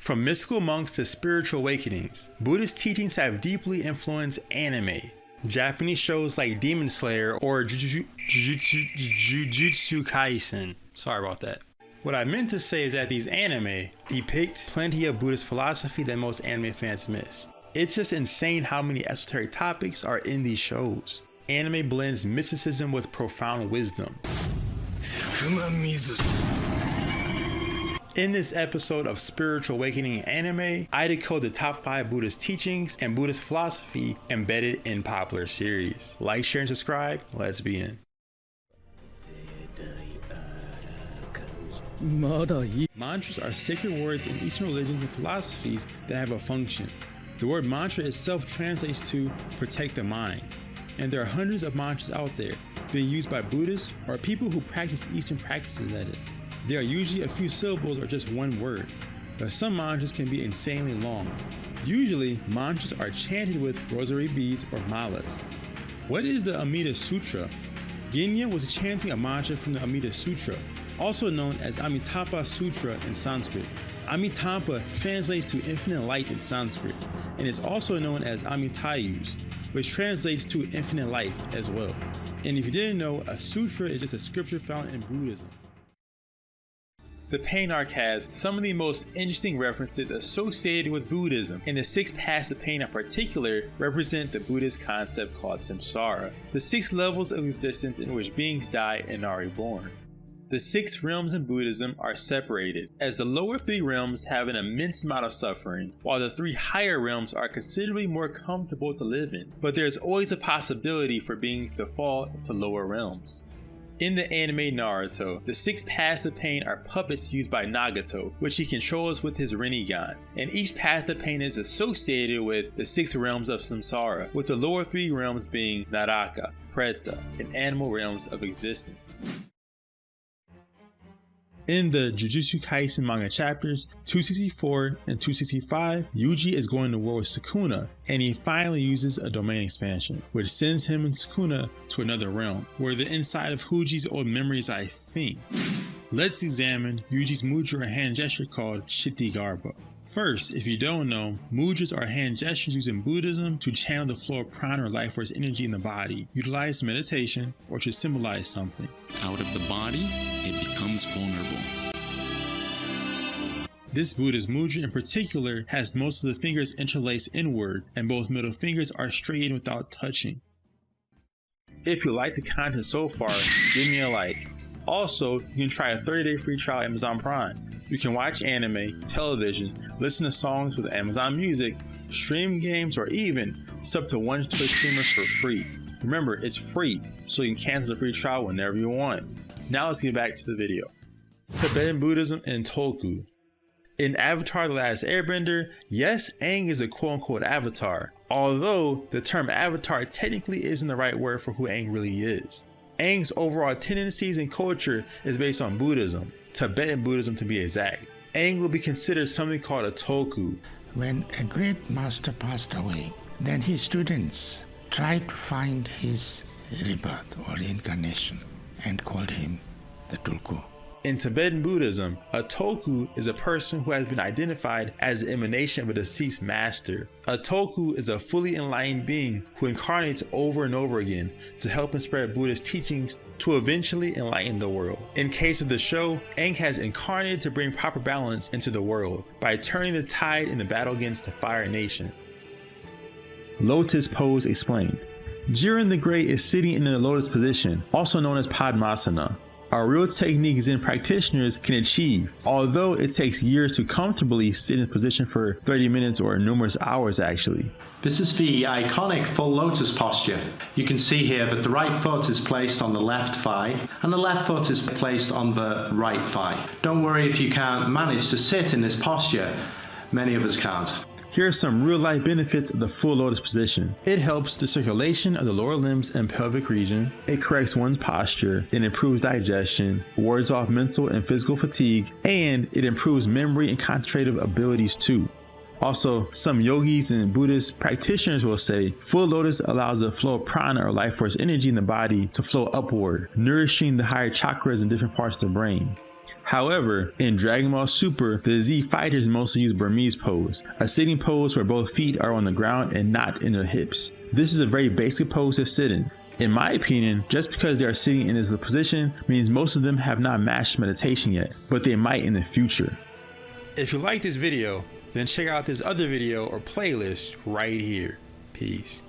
From mystical monks to spiritual awakenings, Buddhist teachings have deeply influenced anime. Japanese shows like Demon Slayer or Jujutsu Kaisen. Sorry about that. What I meant to say is that these anime depict plenty of Buddhist philosophy that most anime fans miss. It's just insane how many esoteric topics are in these shows. Anime blends mysticism with profound wisdom. In this episode of Spiritual Awakening Anime, I decode the top 5 Buddhist teachings and Buddhist philosophy embedded in popular series. Like, share, and subscribe. Let's begin. Mantras are sacred words in Eastern religions and philosophies that have a function. The word mantra itself translates to protect the mind, and there are hundreds of mantras out there being used by Buddhists or people who practice Eastern practices, that is. They are usually a few syllables or just one word, but some mantras can be insanely long. Usually, mantras are chanted with rosary beads or malas. What is the Amida Sutra? Genya was chanting a mantra from the Amida Sutra, also known as Amitabha Sutra in Sanskrit. Amitabha translates to infinite light in Sanskrit, and is also known as Amitayus, which translates to infinite life as well. And if you didn't know, a sutra is just a scripture found in Buddhism. The pain arc has some of the most interesting references associated with Buddhism, and the 6 paths of pain in particular represent the Buddhist concept called samsara, the 6 levels of existence in which beings die and are reborn. The 6 realms in Buddhism are separated, as the lower 3 realms have an immense amount of suffering, while the 3 higher realms are considerably more comfortable to live in, but there's always a possibility for beings to fall into lower realms. In the anime Naruto, the 6 paths of pain are puppets used by Nagato, which he controls with his Rinnegan, and each path of pain is associated with the 6 realms of samsara, with the lower 3 realms being Naraka, Preta, and animal realms of existence. In the Jujutsu Kaisen manga chapters 264 and 265, Yuji is going to war with Sukuna, and he finally uses a domain expansion, which sends him and Sukuna to another realm, where the inside of Huji's old memories, I think. Let's examine Yuji's mudra or hand gesture called Shittigarba. First, if you don't know, mudras are hand gestures used in Buddhism to channel the flow of prana or life force energy in the body, utilized in meditation, or to symbolize something. Out of the body, it becomes vulnerable. This Buddhist mudra in particular has most of the fingers interlaced inward, and both middle fingers are straightened without touching. If you like the content so far, give me a like. Also, you can try a 30-day free trial on Amazon Prime. You can watch anime, television, listen to songs with Amazon Music, stream games, or even sub to one Twitch streamer for free. Remember, it's free, so you can cancel the free trial whenever you want. Now let's get back to the video. Tibetan Buddhism and Tulku. In Avatar: The Last Airbender, yes, Aang is a quote-unquote avatar, although the term avatar technically isn't the right word for who Aang really is. Aang's overall tendencies and culture is based on Buddhism, Tibetan Buddhism to be exact. Aang will be considered something called a tulku. When a great master passed away, then his students tried to find his rebirth or reincarnation and called him the tulku. In Tibetan Buddhism, a tulku is a person who has been identified as the emanation of a deceased master. A tulku is a fully enlightened being who incarnates over and over again to help and spread Buddhist teachings to eventually enlighten the world. In case of the show, Aang has incarnated to bring proper balance into the world by turning the tide in the battle against the Fire Nation. Lotus Pose explained. Jiren the Great is sitting in the lotus position, also known as Padmasana. A real technique Zen practitioners can achieve, although it takes years to comfortably sit in position for 30 minutes or numerous hours actually. This is the iconic full lotus posture. You can see here that the right foot is placed on the left thigh and the left foot is placed on the right thigh. Don't worry if you can't manage to sit in this posture. Many of us can't. Here are some real-life benefits of the full lotus position. It helps the circulation of the lower limbs and pelvic region. It corrects one's posture. It improves digestion, wards off mental and physical fatigue, and it improves memory and concentrative abilities too. Also, some yogis and Buddhist practitioners will say full lotus allows the flow of prana or life force energy in the body to flow upward, nourishing the higher chakras in different parts of the brain. However, in Dragon Ball Super, the Z fighters mostly use Burmese pose, a sitting pose where both feet are on the ground and not in their hips. This is a very basic pose to sit in. In my opinion, just because they are sitting in this position means most of them have not mastered meditation yet, but they might in the future. If you like this video, then check out this other video or playlist right here. Peace.